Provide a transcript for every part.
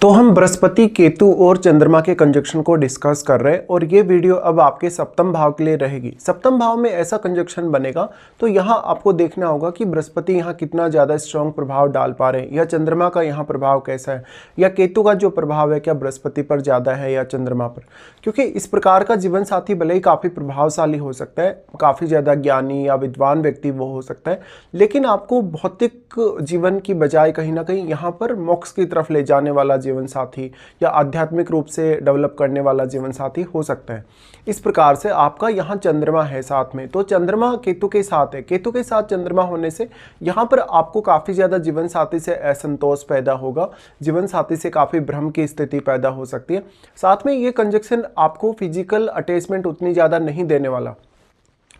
तो हम बृहस्पति, केतु और चंद्रमा के कंजक्शन को डिस्कस कर रहे हैं और ये वीडियो अब आपके सप्तम भाव के लिए रहेगी। सप्तम भाव में ऐसा कंजक्शन बनेगा तो यहाँ आपको देखना होगा कि बृहस्पति यहाँ कितना ज़्यादा स्ट्रॉन्ग प्रभाव डाल पा रहे हैं, या चंद्रमा का यहाँ प्रभाव कैसा है, या केतु का जो प्रभाव है क्या बृहस्पति पर ज़्यादा है या चंद्रमा पर। क्योंकि इस प्रकार का जीवन साथी भले ही काफ़ी प्रभावशाली हो सकता है, काफ़ी ज़्यादा ज्ञानी या विद्वान व्यक्ति वो हो सकता है, लेकिन आपको भौतिक जीवन की बजाय कहीं ना कहीं यहाँ पर मोक्ष की तरफ ले जाने वाला जीवन साथी या आध्यात्मिक रूप से डेवलप करने वाला जीवन साथी हो सकता है। इस प्रकार से आपका यहाँ चंद्रमा है साथ में, तो चंद्रमा केतु के साथ है, केतु के साथ चंद्रमा होने से यहाँ पर आपको काफ़ी ज़्यादा जीवन साथी से असंतोष पैदा होगा, जीवन साथी से काफ़ी भ्रम की स्थिति पैदा हो सकती है। साथ में ये कंजक्शन आपको फिजिकल अटैचमेंट उतनी ज़्यादा नहीं देने वाला,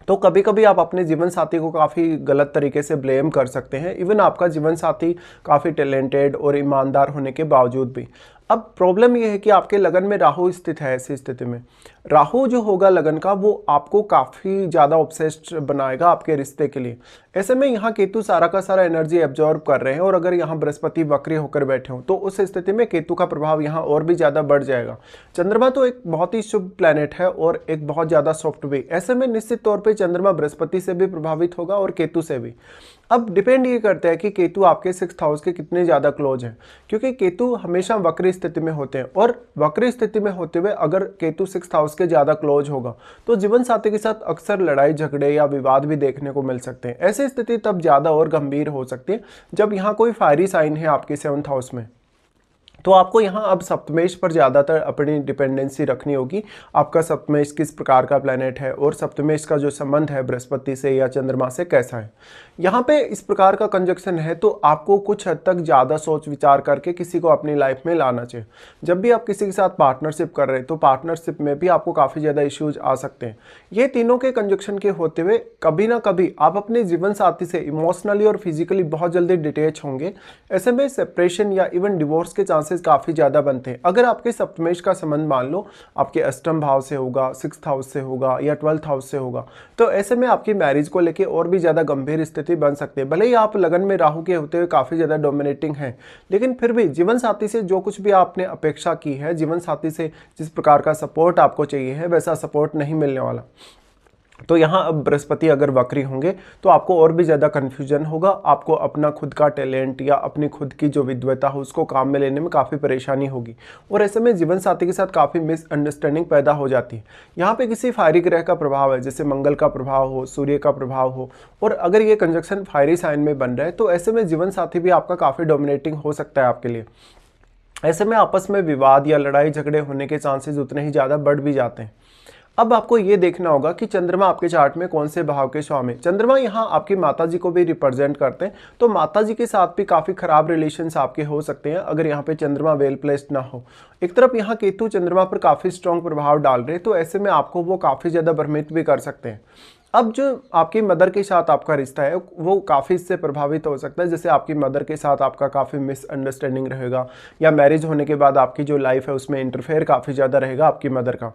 तो कभी कभी आप अपने जीवन साथी को काफ़ी गलत तरीके से ब्लेम कर सकते हैं, इवन आपका जीवन साथी काफ़ी टैलेंटेड और ईमानदार होने के बावजूद भी। अब प्रॉब्लम यह है कि आपके लगन में राहु स्थित है। ऐसी स्थिति में राहु जो होगा लगन का, वो आपको काफ़ी ज़्यादा ऑब्सेस्ड बनाएगा आपके रिश्ते के लिए। ऐसे में यहाँ केतु सारा का सारा एनर्जी एब्जॉर्ब कर रहे हैं, और अगर यहाँ बृहस्पति वक्री होकर बैठे हों तो उस स्थिति में केतु का प्रभाव यहाँ और भी ज़्यादा बढ़ जाएगा। चंद्रमा तो एक बहुत ही शुभ प्लैनेट है और एक बहुत ज़्यादा सॉफ्ट भी। ऐसे में निश्चित तौर पर चंद्रमा बृहस्पति से भी प्रभावित होगा और केतु से भी। अब डिपेंड ये करता है कि केतु आपके 6th हाउस के कितने ज़्यादा क्लोज हैं, क्योंकि केतु हमेशा वक्री स्थिति में होते हैं, और वक्री स्थिति में होते हुए अगर केतु 6th हाउस के ज़्यादा क्लोज होगा तो जीवन साथी के साथ अक्सर लड़ाई झगड़े या विवाद भी देखने को मिल सकते हैं। ऐसी स्थिति तब ज़्यादा और गंभीर हो सकती है जब यहाँ कोई फायरी साइन है आपके 7th हाउस में। तो आपको यहाँ अब सप्तमेश पर ज़्यादातर अपनी डिपेंडेंसी रखनी होगी। आपका सप्तमेश किस प्रकार का प्लैनेट है और सप्तमेश का जो संबंध है बृहस्पति से या चंद्रमा से कैसा है। यहाँ पे इस प्रकार का कंजक्शन है तो आपको कुछ हद तक ज़्यादा सोच विचार करके किसी को अपनी लाइफ में लाना चाहिए। जब भी आप किसी के साथ पार्टनरशिप कर रहे हैं तो पार्टनरशिप में भी आपको काफ़ी ज़्यादा इश्यूज आ सकते हैं। ये तीनों के कंजक्शन के होते हुए कभी ना कभी आप अपने जीवन साथी से इमोशनली और फिजिकली बहुत जल्दी डिटेच होंगे। ऐसे में सेपरेशन या इवन डिवोर्स के चांसेस काफी ज्यादा बनते हैं। अगर आपके सप्तमेश का संबंध मान लो आपके अष्टम भाव से होगा, 6th हाउस से होगा या 12th हाउस से होगा, तो ऐसे में आपकी मैरिज को लेके और भी ज्यादा गंभीर स्थिति बन सकती है। भले ही आप लगन में राहु के होते हुए काफी ज्यादा डोमिनेटिंग हैं, लेकिन फिर भी जीवन साथी से जो कुछ भी आपने अपेक्षा की है, जीवन साथी से जिस प्रकार का सपोर्ट आपको चाहिए है वैसा सपोर्ट नहीं मिलने वाला। तो यहाँ अब बृहस्पति अगर वक्री होंगे तो आपको और भी ज़्यादा कन्फ्यूजन होगा, आपको अपना खुद का टैलेंट या अपनी खुद की जो विद्वता हो उसको काम में लेने में काफ़ी परेशानी होगी, और ऐसे में जीवन साथी के साथ काफ़ी मिसअंडरस्टैंडिंग पैदा हो जाती है। यहाँ पे किसी फायरी ग्रह का प्रभाव है, जैसे मंगल का प्रभाव हो, सूर्य का प्रभाव हो, और अगर ये कंजक्शन फायरी साइन में बन रहा है तो ऐसे में जीवन साथी भी आपका काफ़ी डोमिनेटिंग हो सकता है आपके लिए। ऐसे में आपस में विवाद या लड़ाई झगड़े होने के चांसेस उतने ही ज़्यादा बढ़ भी जाते हैं। अब आपको ये देखना होगा कि चंद्रमा आपके चार्ट में कौन से भाव के स्वामी। चंद्रमा यहाँ आपकी माताजी को भी रिप्रेजेंट करते हैं, तो माताजी के साथ भी काफ़ी खराब रिलेशंस आपके हो सकते हैं अगर यहाँ पे चंद्रमा वेल प्लेस्ड ना हो। एक तरफ यहाँ केतु चंद्रमा पर काफ़ी स्ट्रॉन्ग प्रभाव डाल रहे हैं, तो ऐसे में आपको वो काफ़ी ज़्यादा भ्रमित भी कर सकते हैं। अब जो आपकी मदर के साथ आपका रिश्ता है वो काफ़ी इससे प्रभावित हो सकता है, जैसे आपकी मदर के साथ आपका काफ़ी मिसअंडरस्टैंडिंग रहेगा, या मैरिज होने के बाद आपकी जो लाइफ है उसमें इंटरफेयर काफ़ी ज़्यादा रहेगा आपकी मदर का।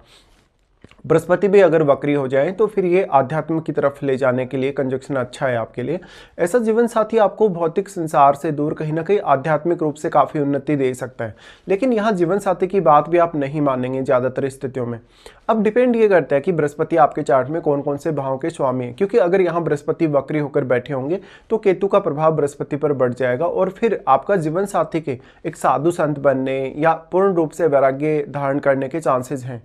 बृहस्पति भी अगर वक्री हो जाए तो फिर ये आध्यात्म की तरफ ले जाने के लिए कंजक्शन अच्छा है आपके लिए। ऐसा जीवन साथी आपको भौतिक संसार से दूर कहीं ना कहीं आध्यात्मिक रूप से काफ़ी उन्नति दे सकता है, लेकिन यहाँ जीवन साथी की बात भी आप नहीं मानेंगे ज़्यादातर स्थितियों में। अब डिपेंड ये करता है कि बृहस्पति आपके चार्ट में कौन कौन से भावों के स्वामी हैं, क्योंकि अगर यहाँ बृहस्पति वक्री होकर बैठे होंगे तो केतु का प्रभाव बृहस्पति पर बढ़ जाएगा, और फिर आपका जीवन साथी के एक साधु संत बनने या पूर्ण रूप से वैराग्य धारण करने के चांसेस हैं।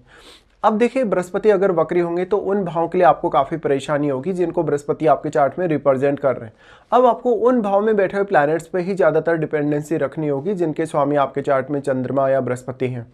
अब देखिए, बृहस्पति अगर वक्री होंगे तो उन भावों के लिए आपको काफ़ी परेशानी होगी जिनको बृहस्पति आपके चार्ट में रिप्रेजेंट कर रहे हैं। अब आपको उन भाव में बैठे हुए प्लैनेट्स पे ही ज़्यादातर डिपेंडेंसी रखनी होगी जिनके स्वामी आपके चार्ट में चंद्रमा या बृहस्पति हैं।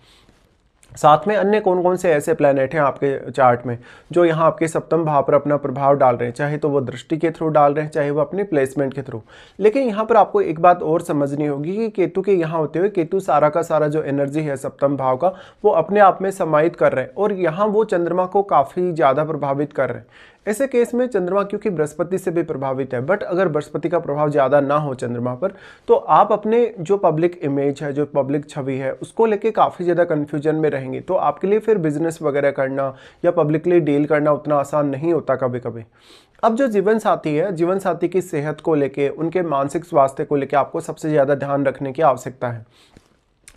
साथ में अन्य कौन कौन से ऐसे प्लैनेट हैं आपके चार्ट में जो यहाँ आपके सप्तम भाव पर अपना प्रभाव डाल रहे हैं, चाहे तो वो दृष्टि के थ्रू डाल रहे हैं, चाहे वो अपने प्लेसमेंट के थ्रू। लेकिन यहाँ पर आपको एक बात और समझनी होगी कि केतु के यहाँ होते हुए केतु सारा का सारा जो एनर्जी है सप्तम भाव का वो अपने आप में समाहित कर रहे हैं, और यहाँ वो चंद्रमा को काफ़ी ज़्यादा प्रभावित कर रहे हैं। ऐसे केस में चंद्रमा क्योंकि बृहस्पति से भी प्रभावित है, बट अगर बृहस्पति का प्रभाव ज़्यादा ना हो चंद्रमा पर तो आप अपने जो पब्लिक इमेज है, जो पब्लिक छवि है, उसको लेके काफ़ी ज़्यादा कन्फ्यूजन में रहेंगे। तो आपके लिए फिर बिजनेस वगैरह करना या पब्लिकली डील करना उतना आसान नहीं होता कभी कभी। अब जो जीवन साथी है, जीवन साथी की सेहत को लेके, उनके मानसिक स्वास्थ्य को लेके आपको सबसे ज़्यादा ध्यान रखने की आवश्यकता है।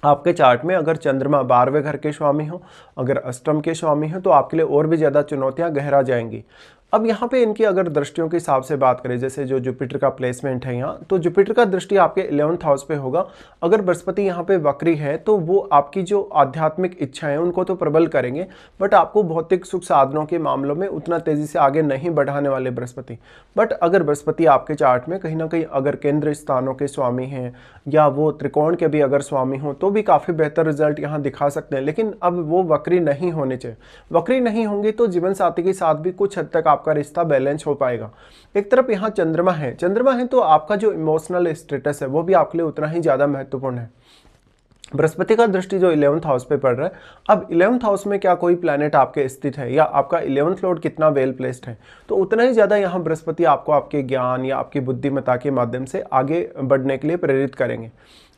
आपके चार्ट में अगर चंद्रमा 12वें घर के स्वामी हो, अगर अष्टम के स्वामी हो, तो आपके लिए और भी ज़्यादा चुनौतियां गहरा जाएंगी। अब यहाँ पे इनकी अगर दृष्टियों के हिसाब से बात करें, जैसे जो जुपिटर का प्लेसमेंट है यहाँ, तो जुपिटर का दृष्टि आपके 11th हाउस पे होगा। अगर बृहस्पति यहाँ पे वक्री है तो वो आपकी जो आध्यात्मिक इच्छाएं उनको तो प्रबल करेंगे, बट आपको भौतिक सुख साधनों के मामलों में उतना तेजी से आगे नहीं बढ़ाने वाले बृहस्पति। बट अगर बृहस्पति आपके चार्ट में कहीं ना कहीं अगर केंद्र स्थानों के स्वामी हैं या वो त्रिकोण के भी अगर स्वामी हों तो भी काफ़ी बेहतर रिजल्ट यहाँ दिखा सकते हैं। लेकिन अब वो वक्री नहीं होने चाहिए। वक्री नहीं होंगे तो जीवन साथी के साथ भी कुछ हद तक आपका रिश्ता बैलेंस हो पाएगा। एक तरफ यहाँ चंद्रमा है तो आपका जो इमोशनल स्टेटस है वो भी आपके लिए उतना ही ज़्यादा महत्वपूर्ण है। बृहस्पति का दृष्टि जो 11th हाउस पे पड़ रहा है, अब 11th हाउस में क्या कोई प्लैनेट आपके स्थित है या आपका 11th लॉर्ड कितना वेल प्लेस्ड है, तो उतना ही ज़्यादा यहाँ बृहस्पति आपको आपके ज्ञान या आपकी बुद्धिमत्ता के माध्यम से आगे बढ़ने के लिए प्रेरित करेंगे।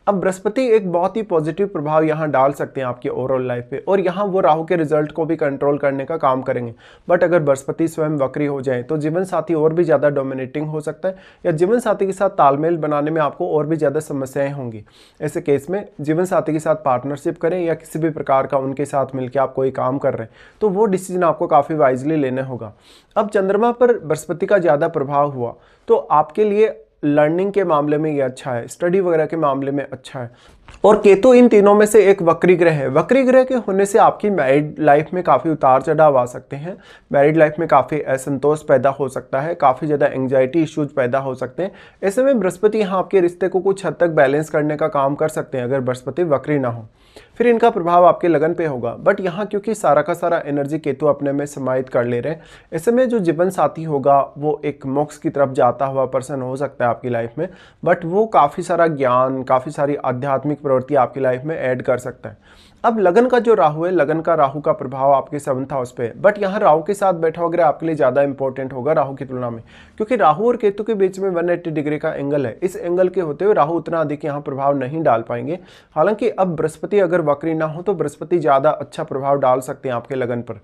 अब बृहस्पति एक बहुत ही पॉजिटिव प्रभाव यहाँ डाल सकते हैं आपकी ओवरऑल लाइफ पे, और यहाँ वो राहु के रिजल्ट को भी कंट्रोल करने का काम करेंगे। बट अगर बृहस्पति स्वयं वक्री हो जाए तो जीवन साथी और भी ज़्यादा डोमिनेटिंग हो सकता है, या जीवन साथी के साथ तालमेल बनाने में आपको और भी ज़्यादा समस्याएं होंगी। ऐसे केस में जीवन साथी के साथ पार्टनरशिप करें या किसी भी प्रकार का उनके साथ मिलकर आप कोई काम कर रहे हैं तो वो डिसीजन आपको काफ़ी वाइजली लेना होगा। अब चंद्रमा पर बृहस्पति का ज़्यादा प्रभाव हुआ तो आपके लिए लर्निंग के मामले में ये अच्छा है, स्टडी वगैरह के मामले में अच्छा है। और केतु इन तीनों में से एक वक्री ग्रह है। वक्री ग्रह के होने से आपकी मैरिड लाइफ में काफ़ी उतार चढ़ाव आ सकते हैं, मैरिड लाइफ में काफ़ी असंतोष पैदा हो सकता है, काफ़ी ज़्यादा एंग्जाइटी इश्यूज पैदा हो सकते हैं। ऐसे में बृहस्पति यहाँ आपके रिश्ते को कुछ हद तक बैलेंस करने का काम कर सकते हैं अगर बृहस्पति वक्री ना हो। फिर इनका प्रभाव आपके लगन पे होगा। बट यहाँ क्योंकि सारा का सारा एनर्जी केतु अपने में समाहित कर ले रहे हैं, ऐसे में जो जीवन साथी होगा वो एक मोक्ष की तरफ जाता हुआ पर्सन हो सकता है आपकी लाइफ में, बट वो काफ़ी सारा ज्ञान, काफ़ी सारी आध्यात्मिक प्रवृत्ति आपकी लाइफ में ऐड कर सकता है। अब लगन का जो राहु है, लगन का राहु का प्रभाव आपके 7th हाउस पे है, बट यहाँ राहु के साथ बैठा वगैरह आपके लिए ज़्यादा इंपॉर्टेंट होगा राहु की तुलना में, क्योंकि राहु और केतु के बीच में 180 डिग्री का एंगल है। इस एंगल के होते हुए राहु उतना अधिक यहाँ प्रभाव नहीं डाल पाएंगे। हालांकि अब बृहस्पति अगर वक्री ना हो तो बृहस्पति ज़्यादा अच्छा प्रभाव डाल सकते हैं आपके लगन पर।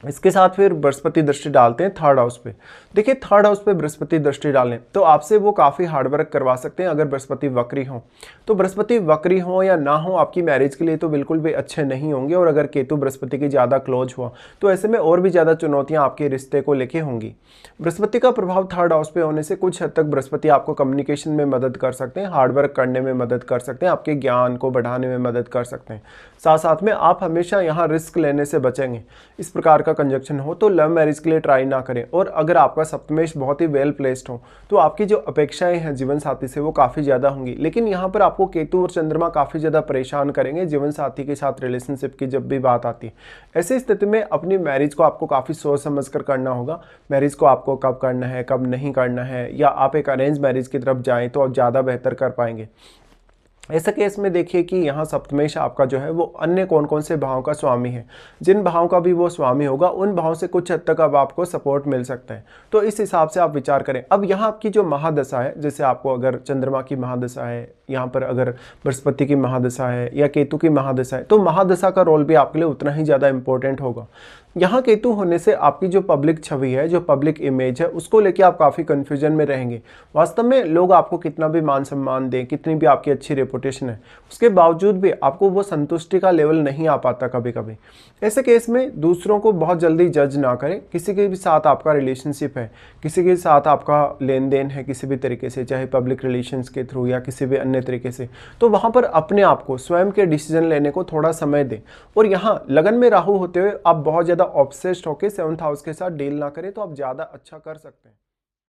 इसके साथ फिर बृहस्पति दृष्टि डालते हैं 3rd हाउस पे। देखिए 3rd हाउस पे बृहस्पति दृष्टि डालें तो आपसे वो काफ़ी हार्डवर्क करवा सकते हैं अगर बृहस्पति वक्री हो। तो बृहस्पति वक्री हो या ना हो आपकी मैरिज के लिए तो बिल्कुल भी अच्छे नहीं होंगे, और अगर केतु बृहस्पति की ज़्यादा क्लोज हुआ तो ऐसे में और भी ज़्यादा चुनौतियाँ आपके रिश्ते को लेके होंगी। बृहस्पति का प्रभाव 3rd हाउस पे होने से कुछ हद तक बृहस्पति आपको कम्युनिकेशन में मदद कर सकते हैं, हार्डवर्क करने में मदद कर सकते हैं, आपके ज्ञान को बढ़ाने में मदद कर सकते हैं। साथ साथ में आप हमेशा यहाँ रिस्क लेने से बचेंगे। इस प्रकार का कंजक्शन हो तो लव मैरिज के लिए ट्राई ना करें। और अगर आपका सप्तमेश बहुत ही वेल प्लेस्ड हो तो आपकी जो अपेक्षाएं हैं जीवन साथी से वो काफ़ी ज़्यादा होंगी। लेकिन यहाँ पर आपको केतु और चंद्रमा काफ़ी ज़्यादा परेशान करेंगे जीवन साथी के साथ रिलेशनशिप की जब भी बात आती है। ऐसी स्थिति में अपनी मैरिज को आपको काफ़ी सोच समझ कर करना होगा। मैरिज को आपको कब करना है, कब नहीं करना है, या आप एक अरेंज मैरिज की तरफ जाएँ तो आप ज़्यादा बेहतर कर पाएंगे। ऐसा केस में देखिए कि यहाँ सप्तमेश आपका जो है वो अन्य कौन कौन से भाव का स्वामी है। जिन भाव का भी वो स्वामी होगा उन भाव से कुछ हद तक अब आपको सपोर्ट मिल सकता है, तो इस हिसाब से आप विचार करें। अब यहाँ आपकी जो महादशा है, जैसे आपको अगर चंद्रमा की महादशा है, यहाँ पर अगर बृहस्पति की महादशा है या केतु की महादशा है, तो महादशा का रोल भी आपके लिए उतना ही ज़्यादा इंपॉर्टेंट होगा। यहाँ केतु होने से आपकी जो पब्लिक छवि है, जो पब्लिक इमेज है, उसको लेके आप काफ़ी कन्फ्यूजन में रहेंगे। वास्तव में लोग आपको कितना भी मान सम्मान दें, कितनी भी आपकी अच्छी रेपुटेशन है, उसके बावजूद भी आपको वो संतुष्टि का लेवल नहीं आ पाता कभी कभी। ऐसे केस में दूसरों को बहुत जल्दी जज ना करें। किसी के भी साथ आपका रिलेशनशिप है, किसी के साथ आपका लेन देन है किसी भी तरीके से, चाहे पब्लिक रिलेशंस के थ्रू या किसी भी अन्य तरीके से, तो वहाँ पर अपने आप को स्वयं के डिसीजन लेने को थोड़ा समय दें। और यहाँ लगन में राहु होते हुए आप बहुत ज़्यादा ऑब्सेस्ड होकर 7th हाउस के साथ डील ना करें तो आप ज़्यादा अच्छा कर सकते हैं।